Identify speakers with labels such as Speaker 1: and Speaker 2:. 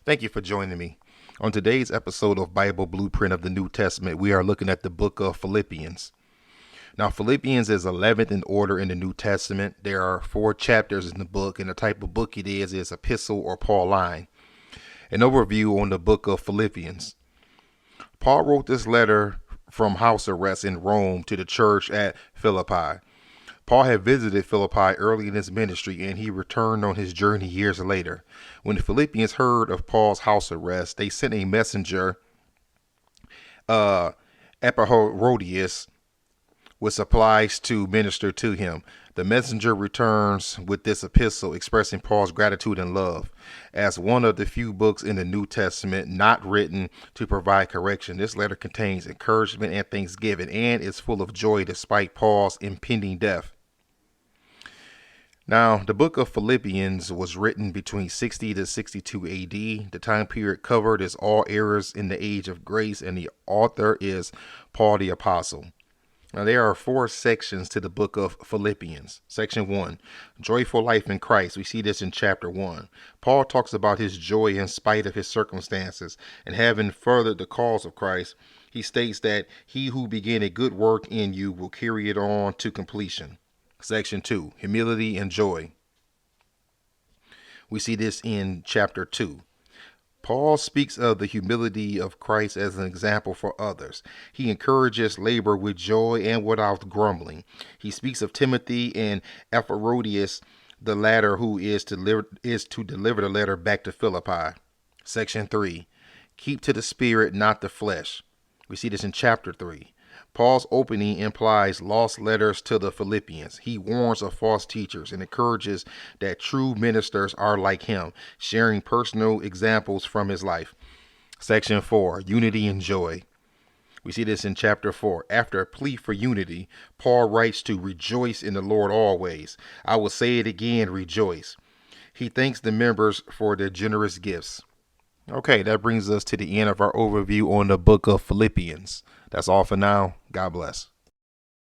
Speaker 1: Thank you for joining me. On today's episode of Bible Blueprint of the New Testament, we are looking at the book of Philippians. Now, Philippians is 11th in order in the New Testament. There are 4 chapters in the book, and the type of book it is epistle or Pauline. An overview on the book of Philippians. Paul wrote this letter from house arrest in Rome to the church at Philippi. Paul had visited Philippi early in his ministry, and he returned on his journey years later. When the Philippians heard of Paul's house arrest, they sent a messenger, Epaphroditus, with supplies to minister to him. The messenger returns with this epistle expressing Paul's gratitude and love. As one of the few books in the New Testament not written to provide correction, this letter contains encouragement and thanksgiving and is full of joy despite Paul's impending death. Now, the book of Philippians was written between 60 to 62 AD. The time period covered is all eras in the age of grace, and the author is Paul the Apostle. Now, there are 4 sections to the book of Philippians. Section 1, joyful life in Christ. We see this in chapter 1. Paul talks about his joy in spite of his circumstances, and having furthered the cause of Christ, he states that he who began a good work in you will carry it on to completion. Section 2, humility and joy. We see this in chapter 2. Paul speaks of the humility of Christ as an example for others. He encourages labor with joy and without grumbling. He speaks of Timothy and Epaphroditus, the latter who is to deliver the letter back to Philippi. Section 3, keep to the spirit, not the flesh. We see this in chapter 3. Paul's opening implies lost letters to the Philippians. He warns of false teachers and encourages that true ministers are like him, sharing personal examples from his life. Section 4, unity and joy. We see this in chapter 4. After a plea for unity, Paul writes to rejoice in the Lord always. I will say it again, rejoice. He thanks the members for their generous gifts. Okay, that brings us to the end of our overview on the book of Philippians. That's all for now. God bless.